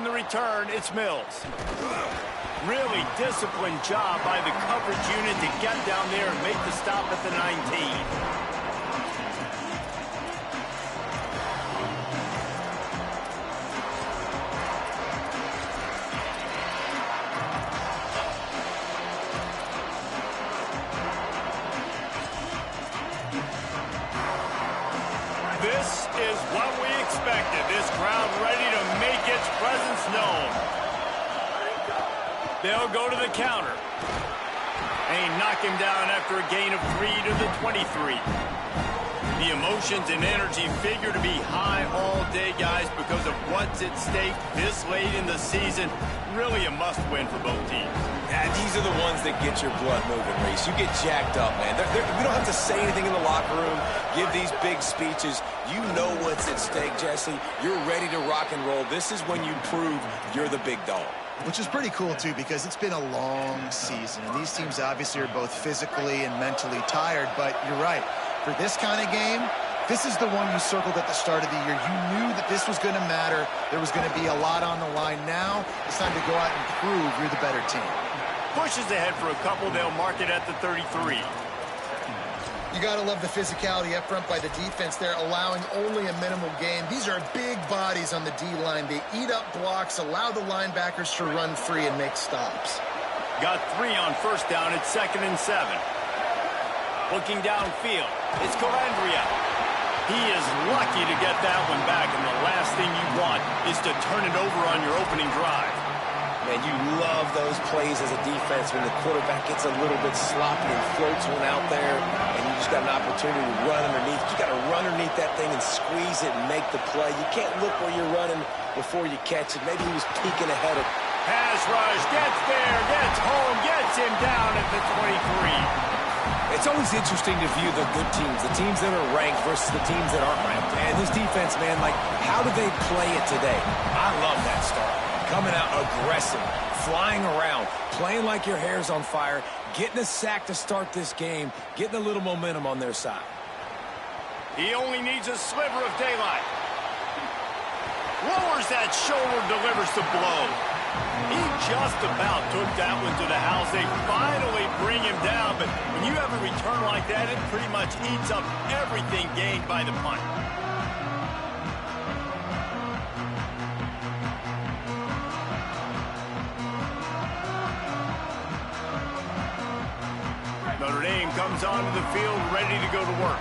On the return, it's Mills. Really disciplined job by the coverage unit to get down there and make the stop at the 19. This is what we expected. This crowd ready to make its presence known. They'll go to the counter. And knock him down after a gain of 3 to the 23. The emotions and energy figure to be high all day, guys, because of what's at stake this late in the season. Really a must-win for both teams. Yeah, these are the ones that get your blood moving, Reese. You get jacked up, man. We don't have to say anything in the locker room, give these big speeches. You know what's at stake, Jesse. You're ready to rock and roll. This is when you prove you're the big dog. Which is pretty cool, too, because it's been a long season. And these teams obviously are both physically and mentally tired. But you're right. For this kind of game, this is the one you circled at the start of the year. You knew that this was going to matter. There was going to be a lot on the line. Now it's time to go out and prove you're the better team. Pushes ahead for a couple. They'll mark it at the 33. You got to love the physicality up front by the defense there, allowing only a minimal gain. These are big bodies on the D-line. They eat up blocks, allow the linebackers to run free and make stops. Got 3 on first down. It's 2nd and 7. Looking downfield, it's Calandria. He is lucky to get that one back, and the last thing you want is to turn it over on your opening drive. Man, you love those plays as a defense when the quarterback gets a little bit sloppy and floats one out there, and you just got an opportunity to run underneath. You got to run underneath that thing and squeeze it and make the play. You can't look where you're running before you catch it. Maybe he was peeking ahead of. Pass rush, gets there, gets home, gets him down at the 23. It's always interesting to view the good teams, the teams that are ranked versus the teams that aren't ranked. And this defense, man, like, how do they play it today? I love that start. Coming out aggressive, flying around, playing like your hair's on fire, getting a sack to start this game, getting a little momentum on their side. He only needs a sliver of daylight. Lowers that shoulder, delivers the blow. He just about took that one to the house. They finally bring him down, but when you have a return like that, it pretty much eats up everything gained by the punt. Notre Dame comes onto the field ready to go to work.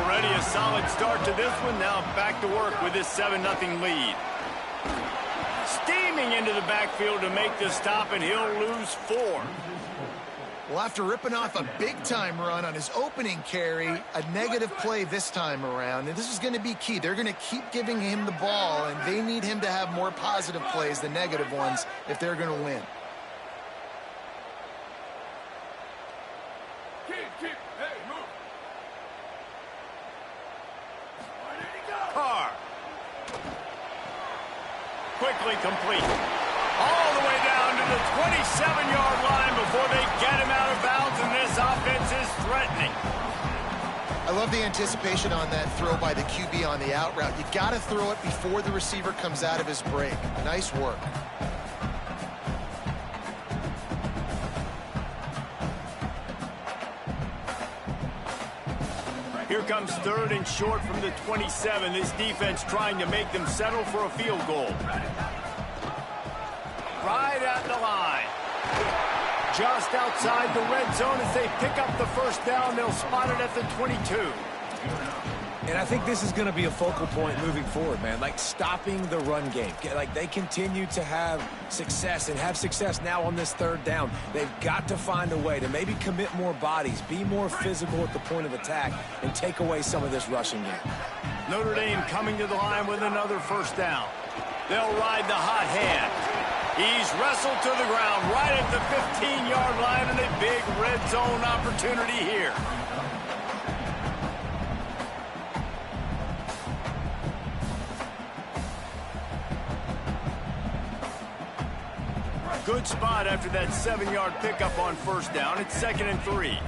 Already a solid start to this one. Now back to work with this 7-0 lead. Steaming into the backfield to make the stop, and he'll lose 4. Well, after ripping off a big-time run on his opening carry, a negative play this time around, and this is going to be key. They're going to keep giving him the ball, and they need him to have more positive plays than negative ones if they're going to win. Quickly complete. All the way down to the 27-yard line before they get him out of bounds, and this offense is threatening. I love the anticipation on that throw by the QB on the out route. You got to throw it before the receiver comes out of his break. Nice work. Here comes 3rd and short from the 27. This defense trying to make them settle for a field goal. Right at the line. Just outside the red zone as they pick up the first down. They'll spot it at the 22. And I think this is going to be a focal point moving forward, man. Like, stopping the run game. Like, they continue to have success and have success now on this 3rd down. They've got to find a way to maybe commit more bodies, be more physical at the point of attack, and take away some of this rushing game. Notre Dame coming to the line with another first down. They'll ride the hot hand. He's wrestled to the ground right at the 15-yard line, and a big red zone opportunity here. Good spot after that 7-yard pickup on first down. It's 2nd and 3.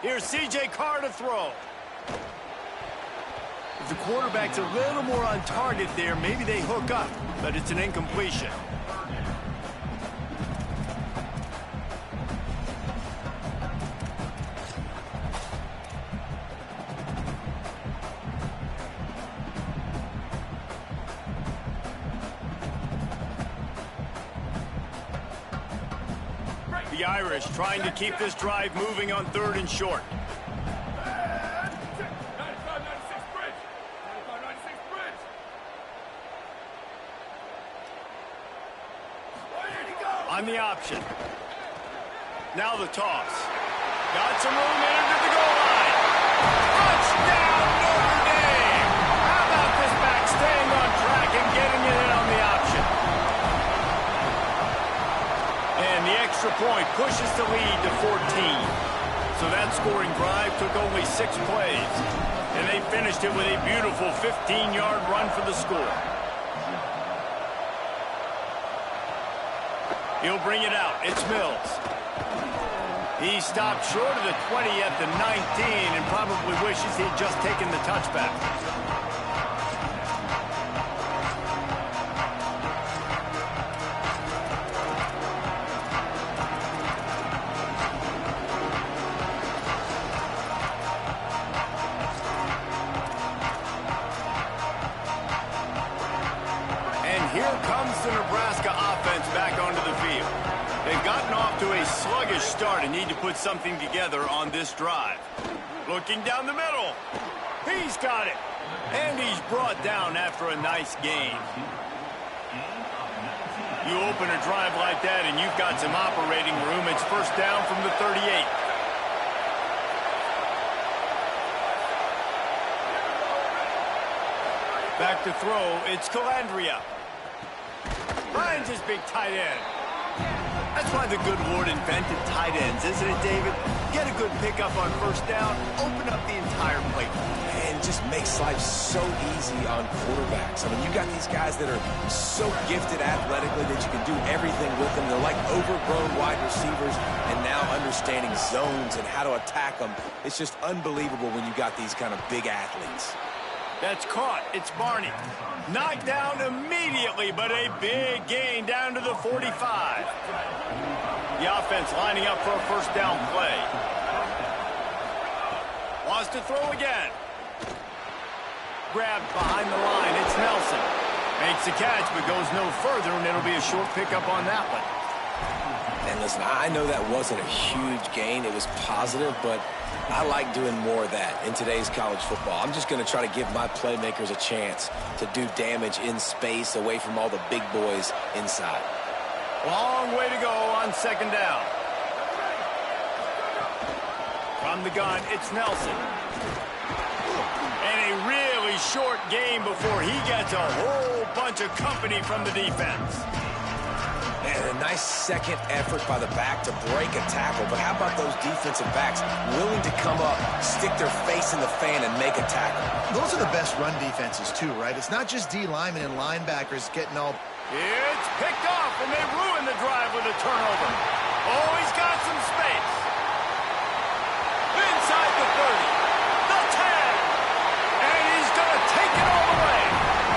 Here's C.J. Carr to throw. If the quarterback's a little more on target there, maybe they hook up, but it's an incompletion. The Irish trying to keep this drive moving on 3rd and short. On the option. Now the toss. Got some room into the goal line. Touchdown, Notre Dame! How about this back staying on track and getting it in on the option? And the extra point pushes the lead to 14. So that scoring drive took only 6 plays. And they finished it with a beautiful 15-yard run for the score. He'll bring it out. It's Mills. He stopped short of the 20 at the 19 and probably wishes he'd just taken the touchback. And here comes the Nebraska offense back onto the field. They've gotten off to a sluggish start and need to put something together on this drive. Looking down the middle. He's got it. And he's brought down after a nice gain. You open a drive like that and you've got some operating room. It's first down from the 38. Back to throw. It's Calandria. Finds his big tight end. That's why the good Lord invented tight ends, isn't it, David? Get a good pickup on first down, open up the entire plate. And just makes life so easy on quarterbacks. I mean, you got these guys that are so gifted athletically that you can do everything with them. They're like overgrown wide receivers, and now understanding zones and how to attack them. It's just unbelievable when you got these kind of big athletes. That's caught. It's Barney. Knocked down immediately, but a big gain down to the 45. The offense lining up for a first down play. Wants to throw again. Grabbed behind the line. It's Nelson. Makes the catch, but goes no further, and it'll be a short pickup on that one. And listen, I know that wasn't a huge gain. It was positive, but I like doing more of that in today's college football. I'm just going to try to give my playmakers a chance to do damage in space away from all the big boys inside. Long way to go on second down. From the gun, it's Nelson. And a really short game before he gets a whole bunch of company from the defense. And a nice second effort by the back to break a tackle. But how about those defensive backs willing to come up, stick their face in the fan, and make a tackle? Those are the best run defenses, too, right? It's not just D linemen and linebackers getting all... It's picked off, and they ruin the drive with a turnover. Oh, he's got some space. Inside the 30, the 10, and he's going to take it all the way.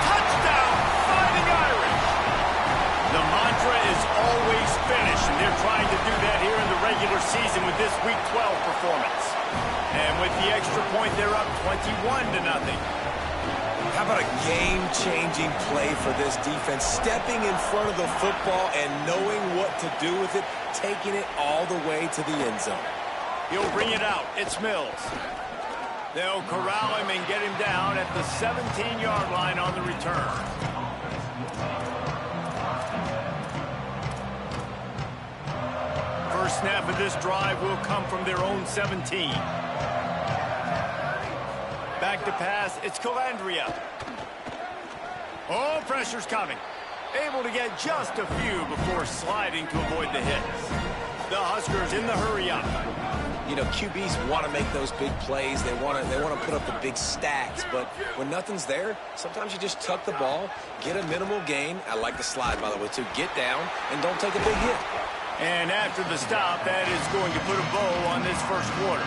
Touchdown, Fighting Irish. The mantra is always finish, and they're trying to do that here in the regular season with this Week 12 performance. And with the extra point, they're up 21-0. How about a game-changing play for this defense? Stepping in front of the football and knowing what to do with it, taking it all the way to the end zone. He'll bring it out. It's Mills. They'll corral him and get him down at the 17-yard line on the return. First snap of this drive will come from their own 17. Back to pass, it's Calandria. Oh, pressure's coming. Able to get just a few before sliding to avoid the hits. The Huskers in the hurry-up. You know, QBs want to make those big plays. They want to put up the big stacks. But when nothing's there, sometimes you just tuck the ball, get a minimal gain. I like the slide, by the way, too. Get down and don't take a big hit. And after the stop, that is going to put a bow on this first quarter.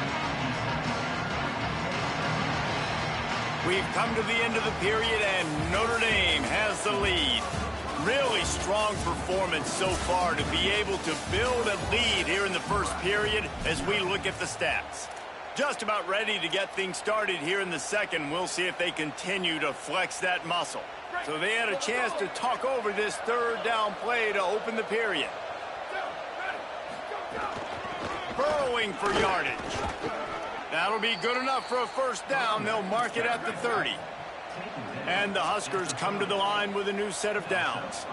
We've come to the end of the period, and Notre Dame has the lead. Really strong performance so far to be able to build a lead here in the first period as we look at the stats. Just about ready to get things started here in the second. We'll see if they continue to flex that muscle. So they had a chance to talk over this third down play to open the period. Burrowing for yardage. That'll be good enough for a first down. They'll mark it at the 30. And the Huskers come to the line with a new set of downs.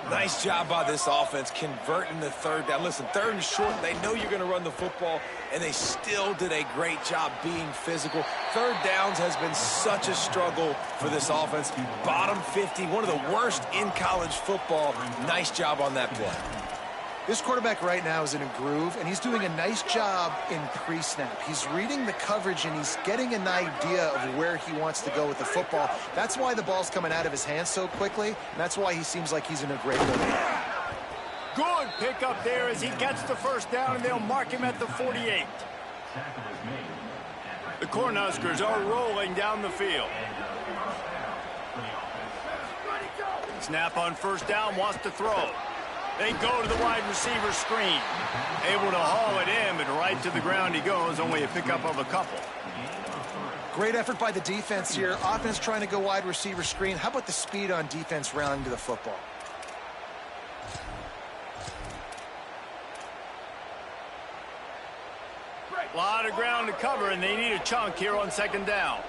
Nice job by this offense converting the third down. Listen, third and short, they know you're going to run the football, and they still did a great job being physical. Third downs has been such a struggle for this offense. Bottom 50, one of the worst in college football. Nice job on that play. This quarterback right now is in a groove, and he's doing a nice job in pre-snap. He's reading the coverage, and he's getting an idea of where he wants to go with the football. That's why the ball's coming out of his hands so quickly, and that's why he seems like he's in a great mood. Good pickup there as he gets the first down, and they'll mark him at the 48. The Cornhuskers are rolling down the field. Snap on first down, wants to throw. They go to the wide receiver screen. Able to haul it in, but right to the ground he goes. Only a pickup of a couple. Great effort by the defense here. Offense trying to go wide receiver screen. How about the speed on defense rallying to the football? A lot of ground to cover, and they need a chunk here on second down.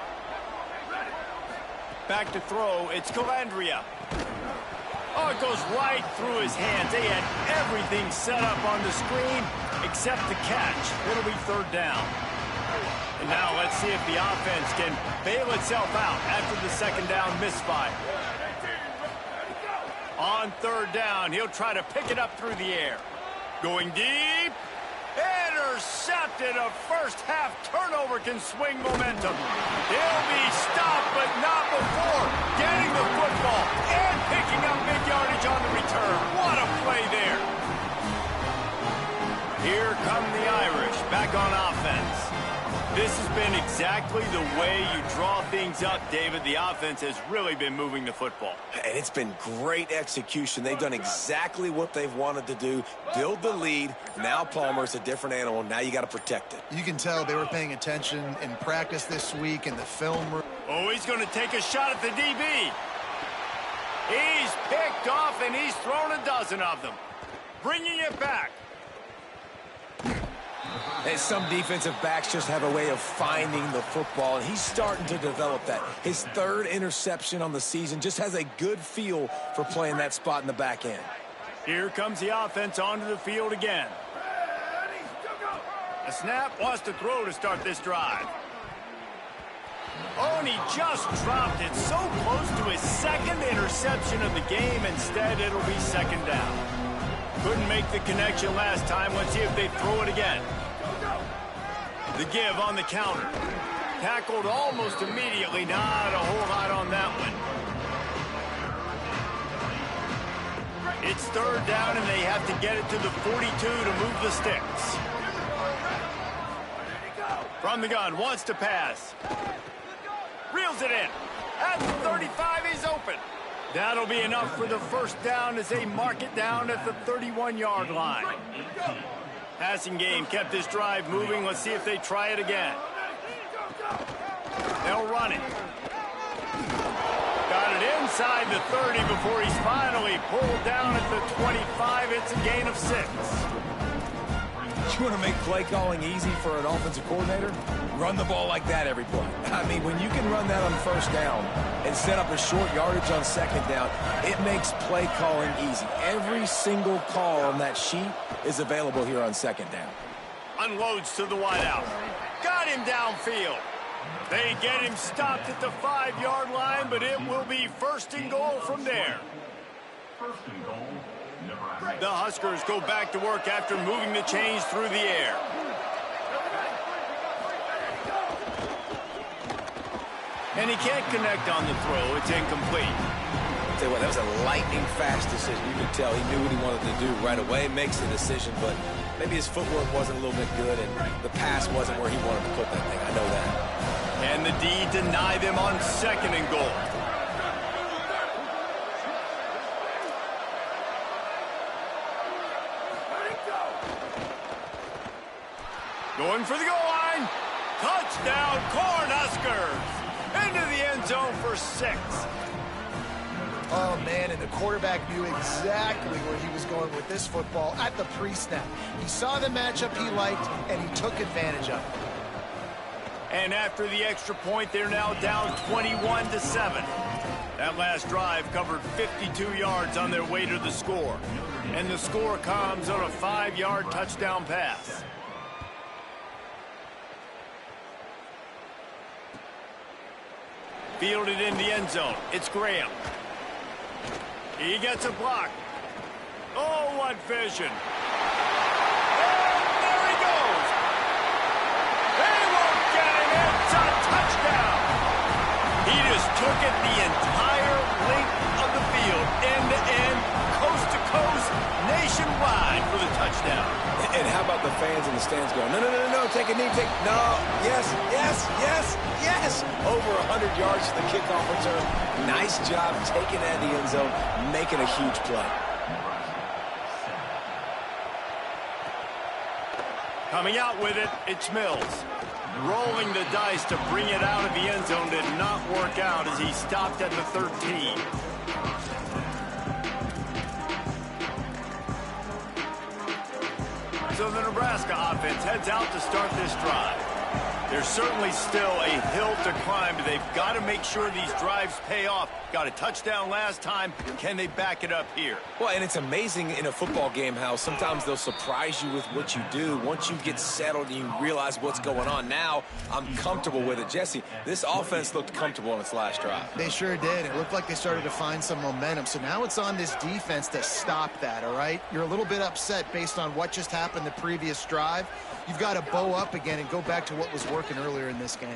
Back to throw. It's Calandria. Oh, it goes right through his hands. They had everything set up on the screen except the catch. It'll be third down. And now let's see if the offense can bail itself out after the second down misfire. On third down, he'll try to pick it up through the air. Going deep. Intercepted. A first-half turnover can swing momentum. He'll be stopped, but not before getting the football and picking up big yardage on the return. What a play there. Here come the Irish back on offense. This has been exactly the way you draw things up, David. The offense has really been moving the football. And it's been great execution. They've done exactly what they've wanted to do. Build the lead. Now Palmer's a different animal. Now you got to protect it. You can tell they were paying attention in practice this week in the film room. Oh, he's going to take a shot at the DB. He's picked off, and he's thrown a dozen of them. Bringing it back. And some defensive backs just have a way of finding the football, and he's starting to develop that. His third interception on the season, just has a good feel for playing that spot in the back end. Here comes the offense onto the field again. A snap, wants to throw to start this drive. Oh, and he just dropped it so close to his second interception of the game. Instead, it'll be second down. Couldn't make the connection last time. Let's see if they throw it again. The give on the counter. Tackled almost immediately. Not a whole lot on that one. It's third down, and they have to get it to the 42 to move the sticks. From the gun, wants to pass. Reels it in. At the 35, he's open. That'll be enough for the first down as they mark it down at the 31-yard line. Passing game kept this drive moving. Let's see if they try it again. They'll run it. Got it inside the 30 before he's finally pulled down at the 25. It's a gain of 6. You want to make play calling easy for an offensive coordinator? Run the ball like that every play. I mean, when you can run that on first down and set up a short yardage on second down, it makes play calling easy. Every single call on that sheet is available here on second down. Unloads to the wideout. Got him downfield. They get him stopped at the 5-yard line, but it will be first and goal from there. First and goal, Nebraska. The Huskers go back to work after moving the chains through the air. And he can't connect on the throw. It's incomplete. I'll tell you what, that was a lightning-fast decision. You could tell he knew what he wanted to do right away. Makes the decision, but maybe his footwork wasn't a little bit good, and the pass wasn't where he wanted to put that thing. I know that. Can the D deny them on 2nd and goal? Going for the goal line. Touchdown, Cornhuskers. Into the end zone for 6. Oh, man, and the quarterback knew exactly where he was going with this football at the pre-snap. He saw the matchup he liked, and he took advantage of it. And after the extra point, they're now down 21-7. That last drive covered 52 yards on their way to the score. And the score comes on a 5-yard touchdown pass. Fielded in the end zone. It's Graham. He gets a block. Oh, what vision. And there he goes. They won't get him. It's a touchdown. He just took it the entire length of the field, end to end, coast to coast, nationwide for the touchdown. And how about the fans in the stands going, no, no, no, no, take a knee, no, yes, yes, yes, yes. Over 100 yards to the kickoff return. Nice job taking it out of the end zone, making a huge play. Coming out with it, it's Mills. Rolling the dice to bring it out of the end zone did not work out as he stopped at the 13. So the Nebraska offense heads out to start this drive. There's certainly still a hill to climb, but they've got to make sure these drives pay off. Got a touchdown last time. Can they back it up here? Well, and it's amazing in a football game how sometimes they'll surprise you with what you do. Once you get settled and you realize what's going on, now I'm comfortable with it. Jesse, this offense looked comfortable on its last drive. They sure did. It looked like they started to find some momentum. So now it's on this defense to stop that, all right? You're a little bit upset based on what just happened the previous drive. You've got to bow up again and go back to what was working earlier in this game.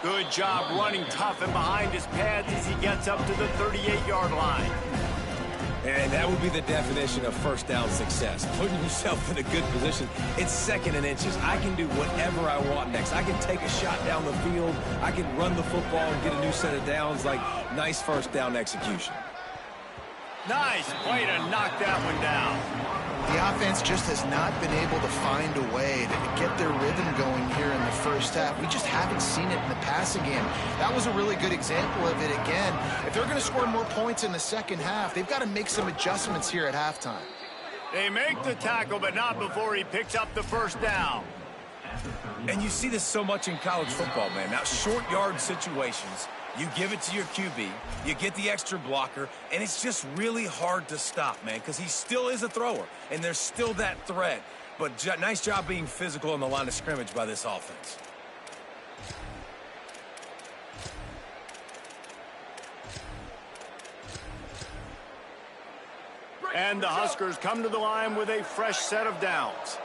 Good job running tough and behind his pads as he gets up to the 38-yard line. And that would be the definition of first down success. Putting yourself in a good position. It's 2nd and inches. I can do whatever I want next. I can take a shot down the field. I can run the football and get a new set of downs. Like, nice first down execution. Nice play to knock that one down. The offense just has not been able to find a way to get their rhythm going here in the first half. We just haven't seen it in the passing game. That was a really good example of it again. If they're going to score more points in the second half, they've got to make some adjustments here at halftime. They make the tackle, but not before he picks up the first down. And you see this so much in college football, man. Now, short yard situations, you give it to your QB, you get the extra blocker, and it's just really hard to stop, man, because he still is a thrower, and there's still that threat. But nice job being physical on the line of scrimmage by this offense. And the Huskers come to the line with a fresh set of downs.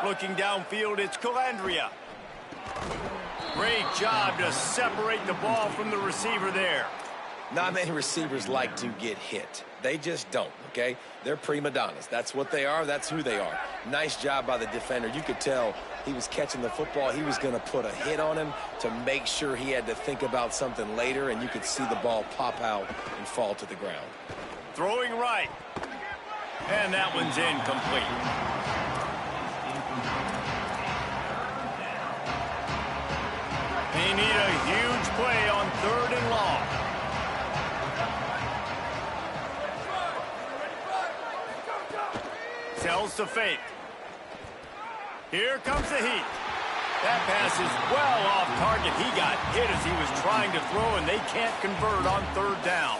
Looking downfield, it's Calandria. Great job to separate the ball from the receiver there. Not many receivers like to get hit. They just don't, okay? They're prima donnas. That's what they are. That's who they are. Nice job by the defender. You could tell he was catching the football. He was going to put a hit on him to make sure he had to think about something later, and you could see the ball pop out and fall to the ground. Throwing right. And that one's incomplete. They need a huge play on 3rd and long. Sells to fake. Here comes the heat. That pass is well off target. He got hit as he was trying to throw, and they can't convert on 3rd down.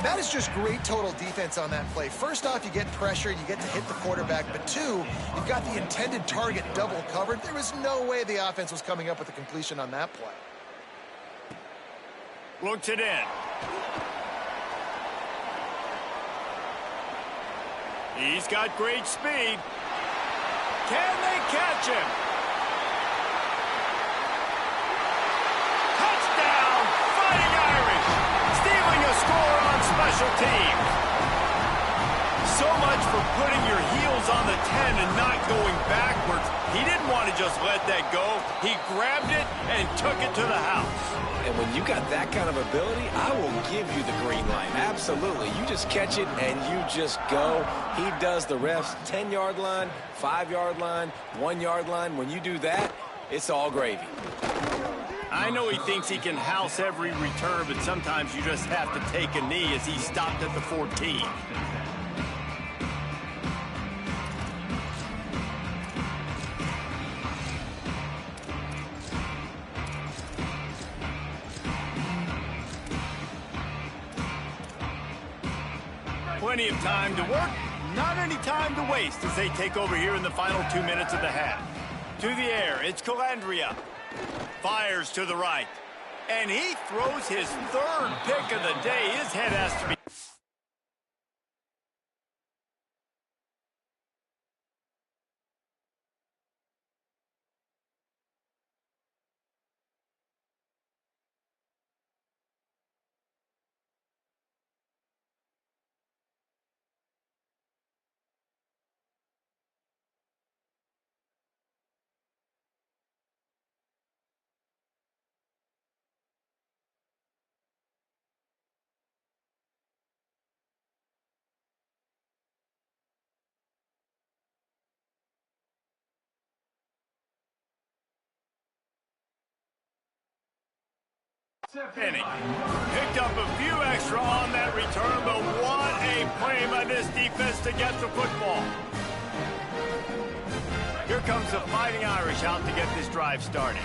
That is just great total defense on that play. First off, you get pressure and you get to hit the quarterback. But 2, you've got the intended target double covered. There was no way the offense was coming up with a completion on that play. Looks it in. He's got great speed. Can they catch him? Touchdown, Fighting Irish. Stealing a score on special teams. So much for putting your heels on the 10 and not going backwards. He didn't want to just let that go. He grabbed it and took it to the house. And when you got that kind of ability, I will give you the green light. Absolutely. You just catch it and you just go. He does the refs 10-yard line, 5-yard line, 1-yard line. When you do that, it's all gravy. I know he thinks he can house every return, but sometimes you just have to take a knee as he stopped at the 14. Plenty of time to work, not any time to waste as they take over here in the final 2 minutes of the half. To the air, it's Calandria. Fires to the right. And he throws his third pick of the day. His head has to be... Inning. Picked up a few extra on that return, but what a play by this defense to get the football. Here comes the Fighting Irish out to get this drive started.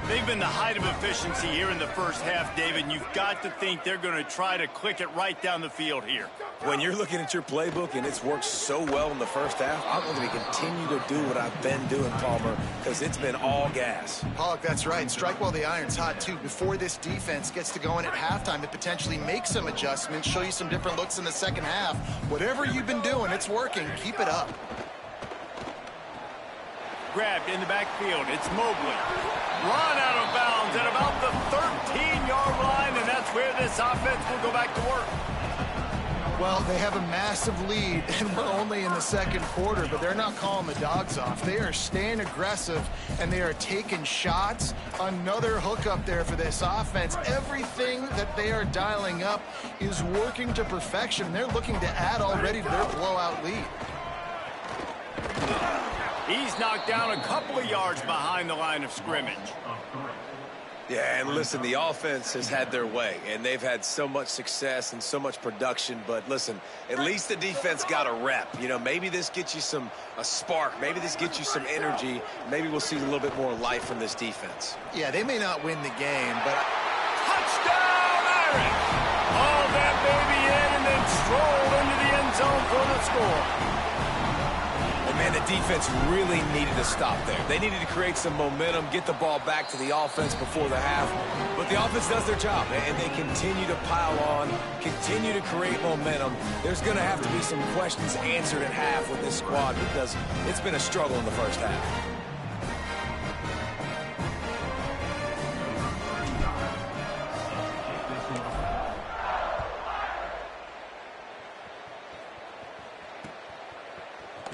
They've been the height of efficiency here in the first half, David, and you've got to think they're going to try to click it right down the field here. When you're looking at your playbook and it's worked so well in the first half, I'm going to continue to do what I've been doing, Palmer, because it's been all gas. Pollock, that's right. Strike while the iron's hot, too. Before this defense gets to going at halftime, to potentially make some adjustments, show you some different looks in the second half. Whatever you've been doing, it's working. Keep it up. Grabbed in the backfield. It's Mobley. Run out of bounds at about the 13-yard line, and that's where this offense will go back to work. Well, they have a massive lead, and we're only in the second quarter, but they're not calling the dogs off. They are staying aggressive, and they are taking shots. Another hookup there for this offense. Everything that they are dialing up is working to perfection. They're looking to add already to their blowout lead. He's knocked down a couple of yards behind the line of scrimmage. Yeah, and listen, the offense has had their way, and they've had so much success and so much production. But listen, at least the defense got a rep. You know, maybe this gets you a spark. Maybe this gets you some energy. Maybe we'll see a little bit more life from this defense. Yeah, they may not win the game, but... Touchdown, Irish! Hauled that baby in and then strolled into the end zone for the score. Man, the defense really needed to stop there. They needed to create some momentum, get the ball back to the offense before the half. But the offense does their job, and they continue to pile on, continue to create momentum. There's going to have to be some questions answered at half with this squad because it's been a struggle in the first half.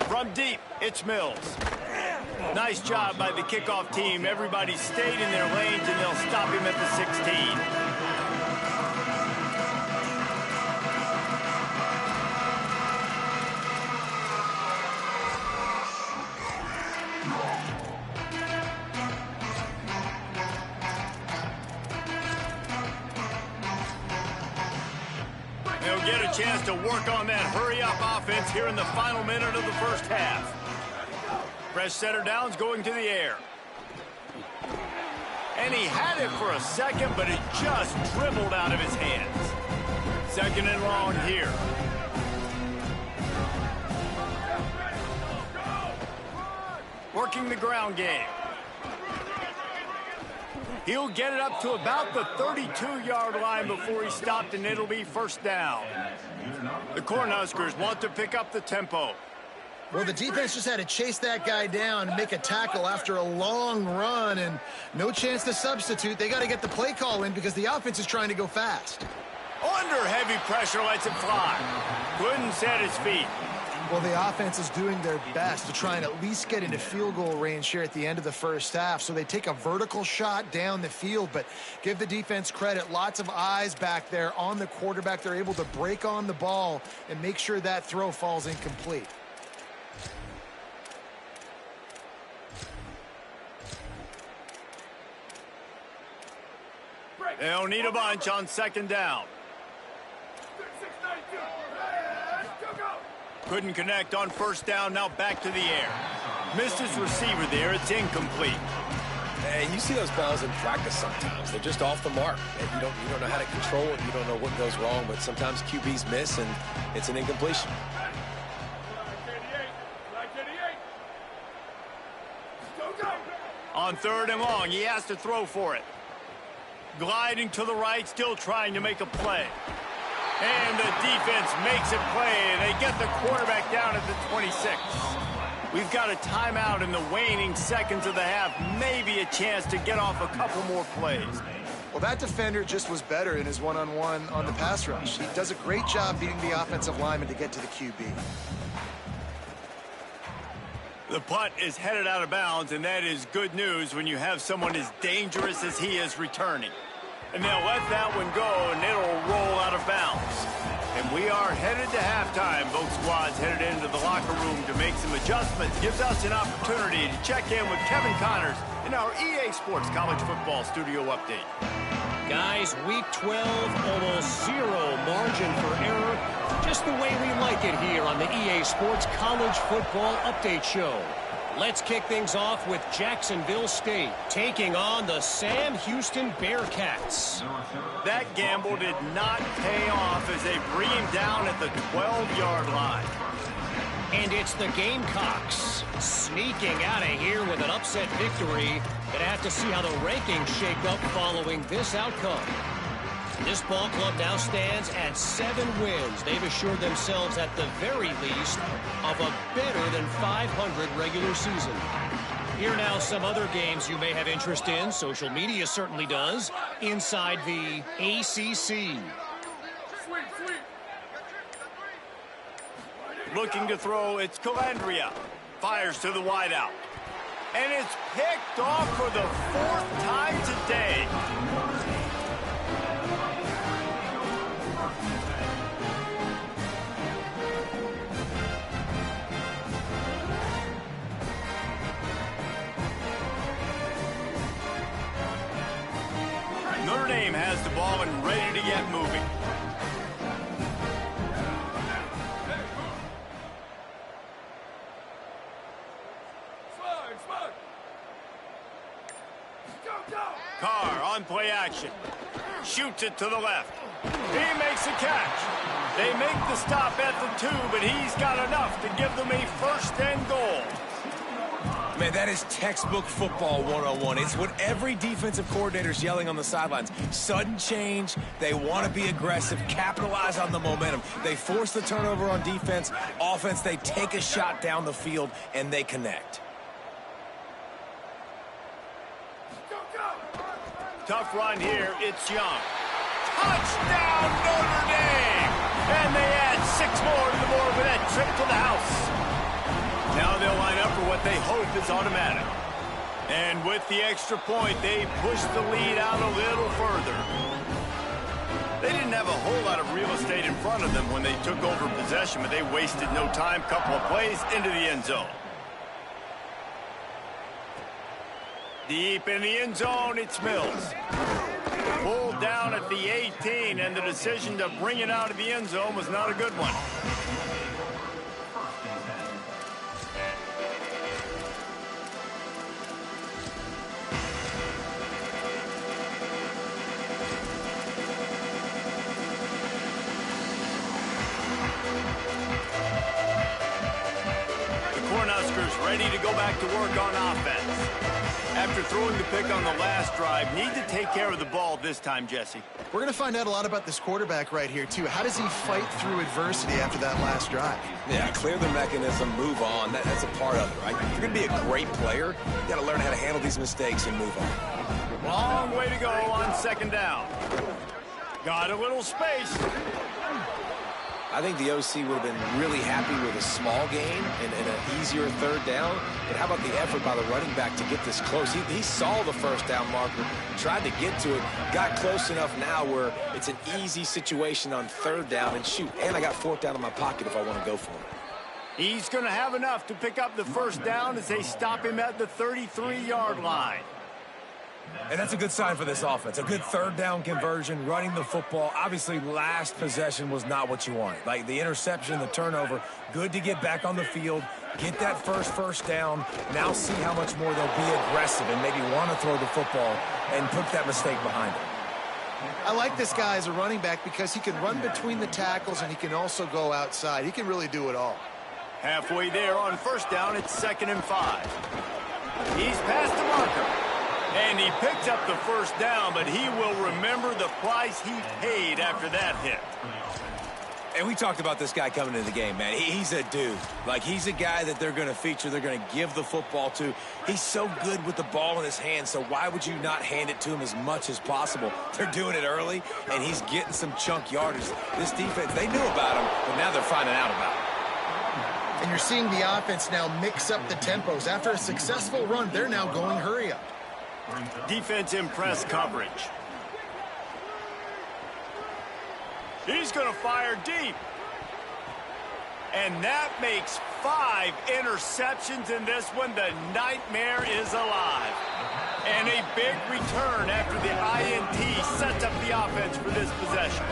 From deep, it's Mills. Nice job by the kickoff team. Everybody stayed in their lanes, and they'll stop him at the 16. They'll get a chance to work on that hurry-up offense here in the final minute of the first half. Fresh center downs going to the air. And he had it for a second, but it just dribbled out of his hands. Second and long here. Working the ground game. He'll get it up to about the 32-yard line before he's stopped, and it'll be first down. The Cornhuskers want to pick up the tempo. Well, the defense just had to chase that guy down and make a tackle after a long run, and no chance to substitute. They got to get the play call in because the offense is trying to go fast. Under heavy pressure, lets it fly. Couldn't set his feet. Well, the offense is doing their best to try and at least get into field goal range here at the end of the first half. So they take a vertical shot down the field, but give the defense credit. Lots of eyes back there on the quarterback. They're able to break on the ball and make sure that throw falls incomplete. They'll need a bunch on second down. Couldn't connect on first down, now back to the air. Missed his receiver there, it's incomplete. Hey, you see those balls in practice sometimes. They're just off the mark. And you don't know how to control it. You don't know what goes wrong, but sometimes QBs miss, and it's an incompletion. On third and long, he has to throw for it. Gliding to the right, still trying to make a play. And the defense makes it play, and they get the quarterback down at the 26. We've got a timeout in the waning seconds of the half. Maybe a chance to get off a couple more plays. Well, that defender just was better in his one-on-one on the pass rush. He does a great job beating the offensive lineman to get to the QB. The punt is headed out of bounds, and that is good news when you have someone as dangerous as he is returning. And they'll let that one go, and it'll roll out of bounds. And we are headed to halftime. Both squads headed into the locker room to make some adjustments. Gives us an opportunity to check in with Kevin Connors in our EA Sports College Football Studio Update. Guys, week 12, almost zero margin for error. Just the way we like it here on the EA Sports College Football Update Show. Let's kick things off with Jacksonville State taking on the Sam Houston Bearcats. That gamble did not pay off as they bring him down at the 12-yard line. And it's the Gamecocks sneaking out of here with an upset victory. Gonna have to see how the rankings shake up following this outcome. This ball club now stands at 7 wins. They've assured themselves at the very least of a better than 500 regular season. Here now some other games you may have interest in. Social media certainly does. Inside the ACC. Looking to throw, it's Calandria. Fires to the wideout. And it's picked off for the 4th time today. Notre Dame has the ball and ready to get moving. Carr on play action. Shoots it to the left. He makes a catch. They make the stop at the 2, but he's got enough to give them a 1st and goal. Man, that is textbook football 101. It's what every defensive coordinator's yelling on the sidelines. Sudden change. They want to be aggressive, capitalize on the momentum. They force the turnover on defense. Offense, they take a shot down the field, and they connect. Tough run here. It's Young. Touchdown, Notre Dame! And they add 6 more to the board with that trip to the house. Now they'll line up for what they hope is automatic. And with the extra point, they push the lead out a little further. They didn't have a whole lot of real estate in front of them when they took over possession, but they wasted no time. Couple of plays into the end zone. Deep in the end zone, it's Mills. Pulled down at the 18, and the decision to bring it out of the end zone was not a good one. Ready to go back to work on offense. After throwing the pick on the last drive, need to take care of the ball this time, Jesse. We're going to find out a lot about this quarterback right here, too. How does he fight through adversity after that last drive? Yeah, clear the mechanism, move on. That's a part of it, right? If you're going to be a great player, you got to learn how to handle these mistakes and move on. Long way to go on second down. Got a little space. I think the OC would have been really happy with a small gain and an easier third down. But how about the effort by the running back to get this close? He saw the first down marker, tried to get to it, got close enough now where it's an easy situation on third down and shoot. And I got fourth down in my pocket if I want to go for it. He's going to have enough to pick up the first down as they stop him at the 33-yard line. And that's a good sign for this offense. A good third down conversion, running the football. Obviously, last possession was not what you wanted. Like the interception, the turnover, good to get back on the field, get that first down. Now see how much more they'll be aggressive and maybe want to throw the football and put that mistake behind them. I like this guy as a running back because he can run between the tackles and he can also go outside. He can really do it all. Halfway there on first down, it's 2nd and 5. He's past the marker. And he picks up the first down, but he will remember the price he paid after that hit. And we talked about this guy coming into the game, man. He's a dude. Like, he's a guy that they're going to feature, they're going to give the football to. He's so good with the ball in his hands, so why would you not hand it to him as much as possible? They're doing it early, and he's getting some chunk yardage. This defense, they knew about him, but now they're finding out about him. And you're seeing the offense now mix up the tempos. After a successful run, they're now going hurry up. Defense in press coverage. He's going to fire deep. And that makes 5 interceptions in this one. The nightmare is alive. And a big return after the INT sets up the offense for this possession.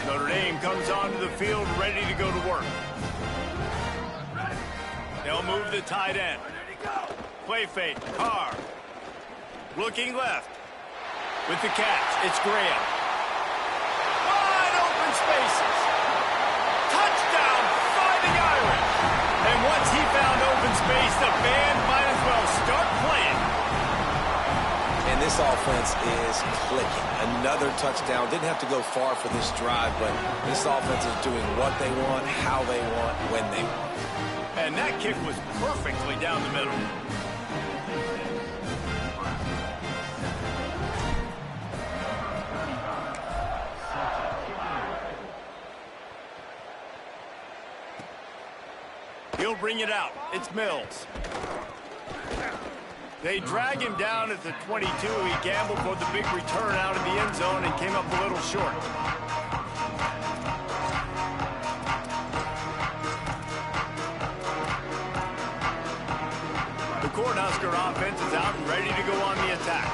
Notre Dame comes onto the field ready to go to work. They'll move the tight end. Play fake. Carr. Looking left. With the catch, it's Graham. Wide open spaces. Touchdown, Fighting Irish. And once he found open space, the band might as well start playing. And this offense is clicking. Another touchdown. Didn't have to go far for this drive, but this offense is doing what they want, how they want, when they want. And that kick was perfectly down the middle. He'll bring it out. It's Mills. They drag him down at the 22. He gambled for the big return out of the end zone and came up a little short. The Cornhusker offense is out and ready to go on the attack.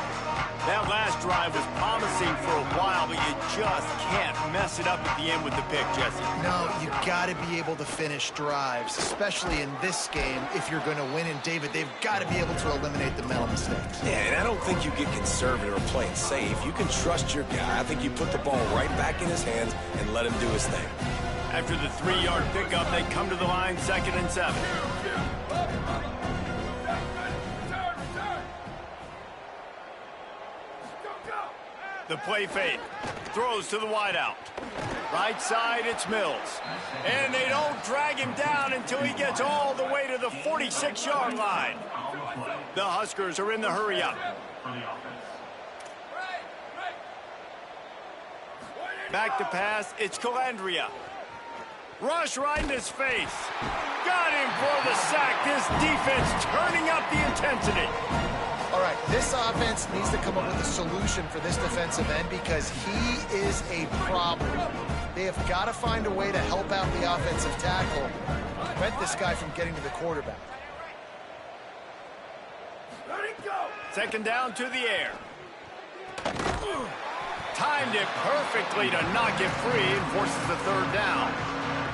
That last drive was promising for a while, but you just can't mess it up at the end with the pick, Jesse. No, you got to be able to finish drives, especially in this game if you're going to win. And, David, they've got to be able to eliminate the mental mistakes. Yeah, and I don't think you get conservative or play it safe. You can trust your guy. I think you put the ball right back in his hands and let him do his thing. After the 3-yard pickup, they come to the line, 2nd and 7. The play fake. Throws to the wideout. Right side, it's Mills. And they don't drag him down until he gets all the way to the 46-yard line. The Huskers are in the hurry-up. Back to pass, it's Calandria. Rush right in his face. Got him for the sack. This defense turning up the intensity. All right, this offense needs to come up with a solution for this defensive end because he is a problem. They have got to find a way to help out the offensive tackle, prevent this guy from getting to the quarterback. Second down to the air. Timed it perfectly to knock it free and forces the 3rd down.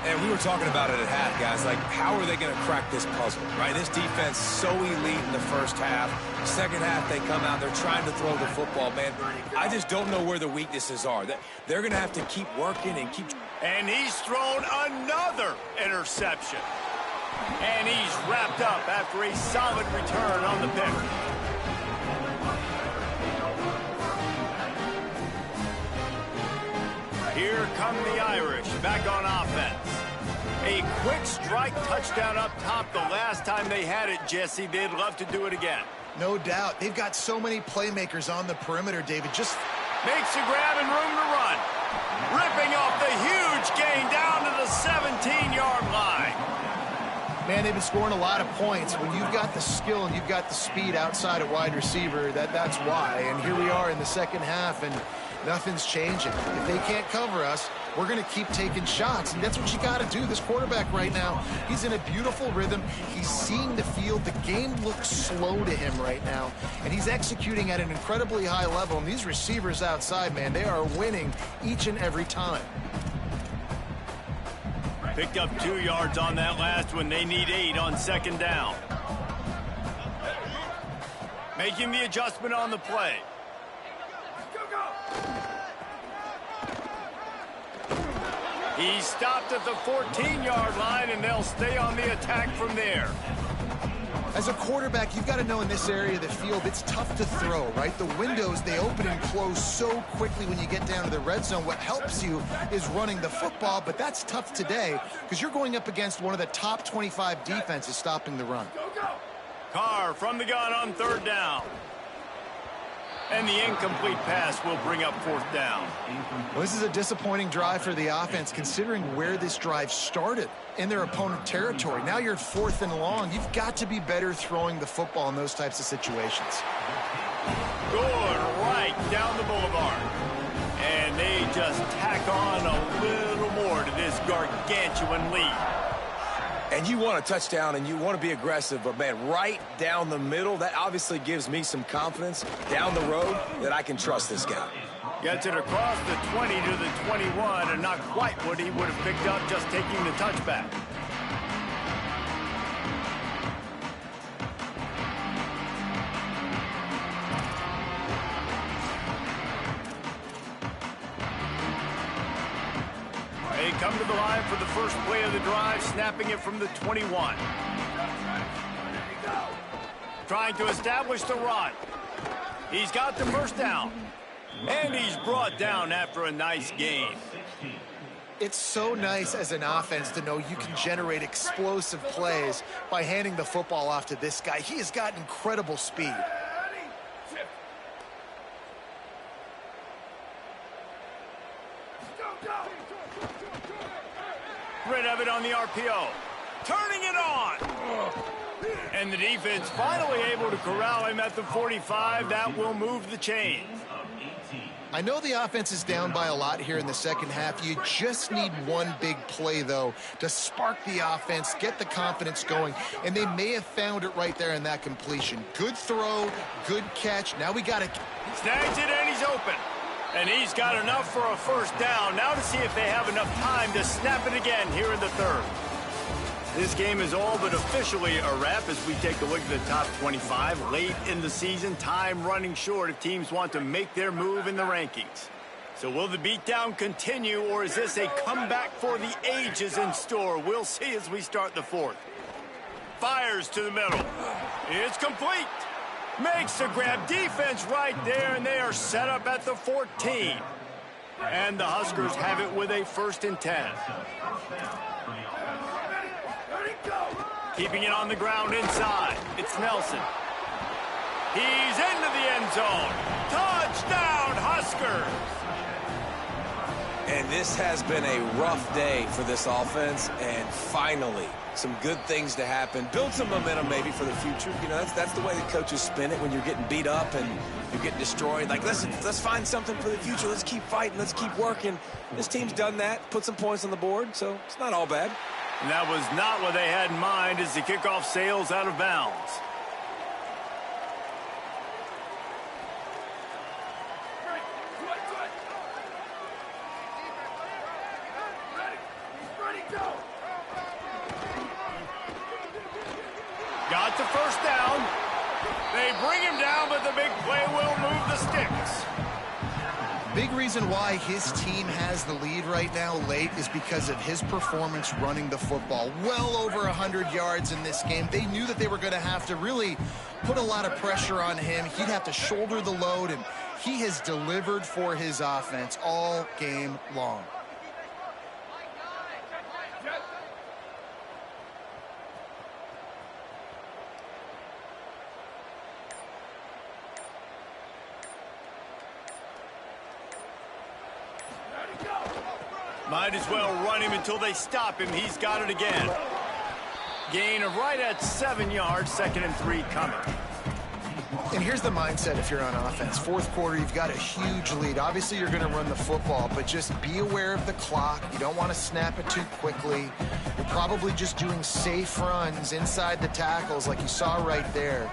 And we were talking about it at half, guys. Like, how are they going to crack this puzzle, right? This defense so elite in the first half. Second half, they come out. They're trying to throw the football, man. I just don't know where the weaknesses are. They're going to have to keep working and keep... And he's thrown another interception. And he's wrapped up after a solid return on the pick. Here come the Irish back on offense. A quick strike touchdown up top the last time they had it, Jesse. They'd love to do it again. No doubt. They've got so many playmakers on the perimeter, David. Just Makes the grab and room to run. Ripping off the huge gain down to the 17-yard line. Man, they've been scoring a lot of points. When you've got the skill and you've got the speed outside of wide receiver, that's why. And here we are in the second half, and nothing's changing. If they can't cover us, we're going to keep taking shots, and that's what you got to do. This quarterback right now, he's in a beautiful rhythm. He's seeing the field. The game looks slow to him right now, and he's executing at an incredibly high level. And these receivers outside, man, they are winning each and every time. Picked up 2 yards on that last one. They need 8 on second down. Making the adjustment on the play. He stopped at the 14-yard line, and they'll stay on the attack from there. As a quarterback, you've got to know in this area of the field, it's tough to throw, right? The windows, they open and close so quickly when you get down to the red zone. What helps you is running the football, but that's tough today because you're going up against one of the top 25 defenses stopping the run. Carr from the gun on third down. And the incomplete pass will bring up fourth down. Well, this is a disappointing drive for the offense considering where this drive started in their opponent territory. Now you're at 4th and long. You've got to be better throwing the football in those types of situations. Good right down the boulevard. And they just tack on a little more to this gargantuan lead. And you want a touchdown and you want to be aggressive, but, man, right down the middle, that obviously gives me some confidence down the road that I can trust this guy. Gets it across the 20 to the 21, and not quite what he would have picked up just taking the touchback. They come to the line for the first play of the drive, snapping it from the 21. Trying to establish the run. He's got the first down. And he's brought down after a nice gain. It's so nice as an offense to know you can generate explosive plays by handing the football off to this guy. He has got incredible speed. Rid of it on the RPO. Turning it on. And the defense finally able to corral him at the 45. That will move the chains. I know the offense is down by a lot here in the second half. You just need one big play, though, to spark the offense, get the confidence going, and they may have found it right there in that completion. Good throw, good catch. Now we got to... Snags it, and he's open. And he's got enough for a first down. Now to see if they have enough time to snap it again here in the third. This game is all but officially a wrap as we take a look at the top 25 late in the season. Time running short if teams want to make their move in the rankings. So will the beatdown continue, or is this a comeback for the ages in store? We'll see as we start the fourth. Fires to the middle. It's complete. Makes the grab. Defense right there, and they are set up at the 14. And the Huskers have it with a 1st and 10. Keeping it on the ground inside. It's Nelson. He's into the end zone. Touchdown, Huskers! And this has been a rough day for this offense, and finally, some good things to happen. Build some momentum maybe for the future. You know, that's the way the coaches spin it when you're getting beat up and you're getting destroyed. Like, listen, let's find something for the future. Let's keep fighting. Let's keep working. This team's done that, put some points on the board, so it's not all bad. And that was not what they had in mind as the kickoff sails out of bounds. Got the first down. They bring him down, but the big play will move the sticks. Big reason why his team has the lead right now late is because of his performance running the football. Well over 100 yards in this game. They knew that they were going to have to really put a lot of pressure on him. He'd have to shoulder the load, and he has delivered for his offense all game long. Might as well run him until they stop him. He's got it again. Gain of right at 7 yards, 2nd and 3 coming. And here's the mindset if you're on offense. Fourth quarter, you've got a huge lead. Obviously, you're going to run the football, but just be aware of the clock. You don't want to snap it too quickly. You're probably just doing safe runs inside the tackles like you saw right there.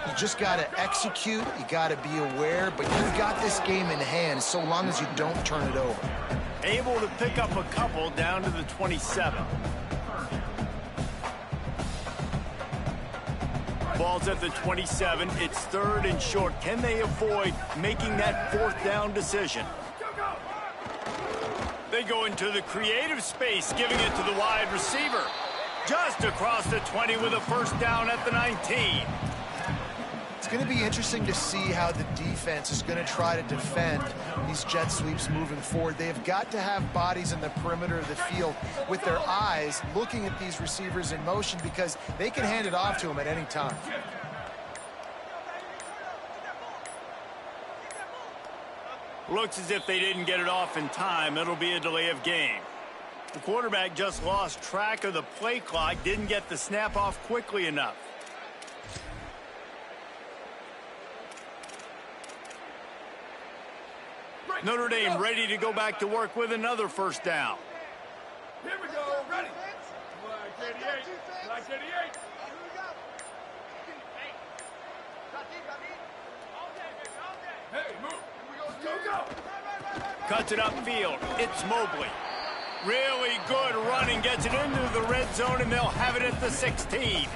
You just got to execute. You got to be aware, but you've got this game in hand so long as you don't turn it over. Able to pick up a couple down to the 27. Ball's at the 27. It's 3rd and short. Can they avoid making that 4th down decision? They go into the creative space, giving it to the wide receiver. Just across the 20 with a 1st down at the 19. It's going to be interesting to see how the defense is going to try to defend these jet sweeps moving forward. They've got to have bodies in the perimeter of the field with their eyes looking at these receivers in motion because they can hand it off to them at any time. Looks as if they didn't get it off in time. It'll be a delay of game. The quarterback just lost track of the play clock, didn't get the snap off quickly enough. Notre Dame ready to go back to work with another 1st down. Here we go, ready. Flag 88, flag 88. Hey, move. Go. Cuts it upfield. It's Mobley. Really good running. Gets it into the red zone, and they'll have it at the 16.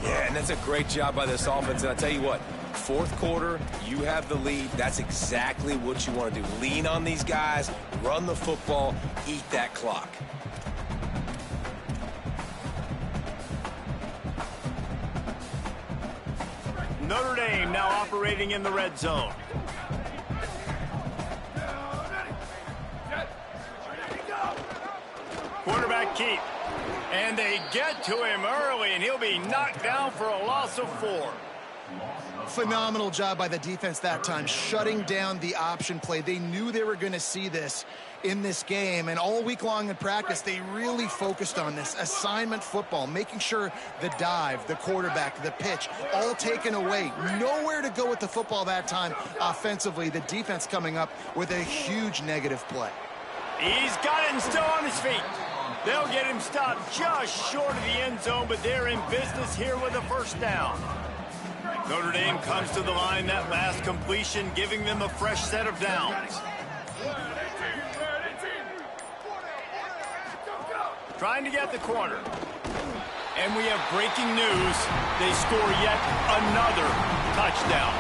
Yeah, and that's a great job by this offense. And I tell you what, 4th quarter, you have the lead. That's exactly what you want to do. Lean on these guys, run the football, eat that clock. Notre Dame now operating in the red zone. Quarterback keep. And they get to him early, and he'll be knocked down for a loss of 4. Phenomenal job by the defense that time, shutting down the option play. They knew they were going to see this in this game, and all week long in practice, they really focused on this assignment football, making sure the dive, the quarterback, the pitch, all taken away. Nowhere to go with the football that time offensively. The defense coming up with a huge negative play. He's got it and still on his feet. They'll get him stopped just short of the end zone, but they're in business here with a 1st down. Notre Dame comes to the line that last completion, giving them a fresh set of downs. Trying to get the corner. And we have breaking news. They score yet another touchdown.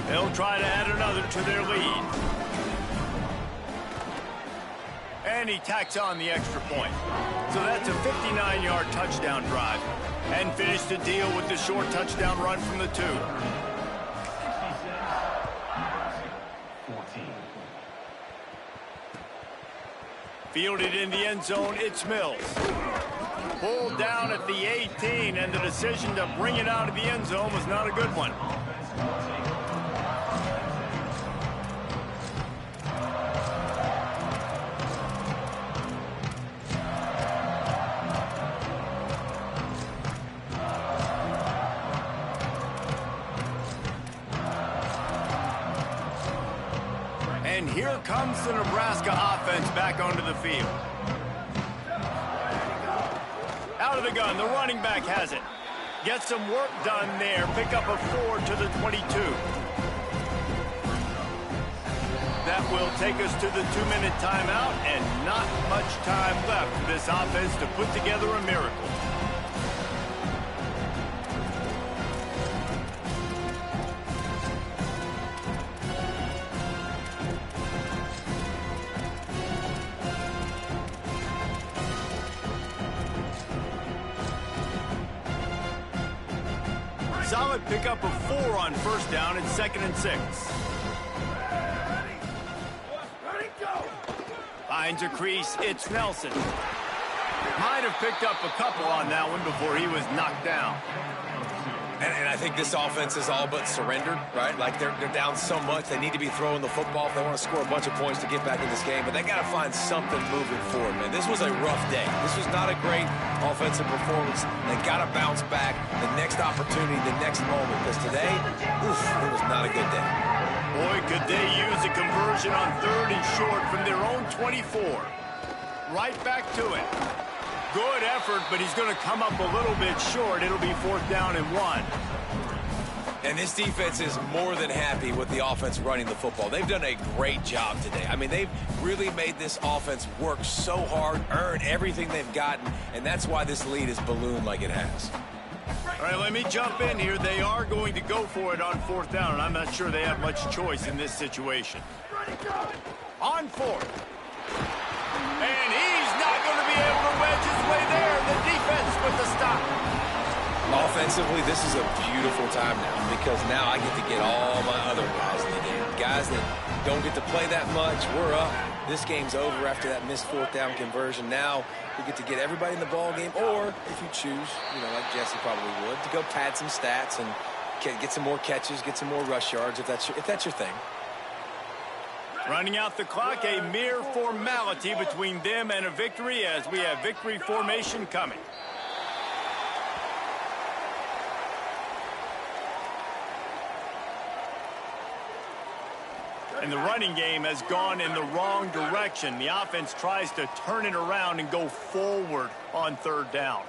They'll try to add another to their lead. And he tacks on the extra point. So that's a 59-yard touchdown drive. And finished the deal with the short touchdown run from the 2. Fielded in the end zone, it's Mills. Pulled down at the 18, and the decision to bring it out of the end zone was not a good one. And here comes the Nebraska offense back onto the field. Out of the gun, the running back has it. Get some work done there. Pick up a 4 to the 22. That will take us to the 2-minute timeout, and not much time left for this offense to put together a miracle. Solid pick up of 4 on 1st down and 2nd and 6. Finds a crease. It's Nelson. Might have picked up a couple on that one before he was knocked down. And I think this offense is all but surrendered, right? Like they're down so much, they need to be throwing the football if they want to score a bunch of points to get back in this game. But they got to find something moving forward, man. This was a rough day. This was not a great offensive performance. They got to bounce back the next opportunity, the next moment. Because today, oof, it was not a good day. Boy, could they use a conversion on 3rd and short from their own 24. Right back to it. Good effort, but he's going to come up a little bit short. It'll be 4th down and 1. And this defense is more than happy with the offense running the football. They've done a great job today. I mean, they've really made this offense work so hard, earn everything they've gotten, and that's why this lead is ballooned like it has. All right, let me jump in here. They are going to go for it on 4th down, and I'm not sure they have much choice in this situation. On 4th. And he's not going to be able to wedge his way there. The defense with the stop. Offensively, this is a beautiful time now because now I get to get all my other guys in the game. Guys that don't get to play that much, we're up. This game's over after that missed 4th down conversion. Now we get to get everybody in the ball game, or if you choose, you know, like Jesse probably would, to go pad some stats and get some more catches, get some more rush yards if that's your thing. Running out the clock, a mere formality between them and a victory as we have victory formation coming. And the running game has gone in the wrong direction. The offense tries to turn it around and go forward on 3rd down.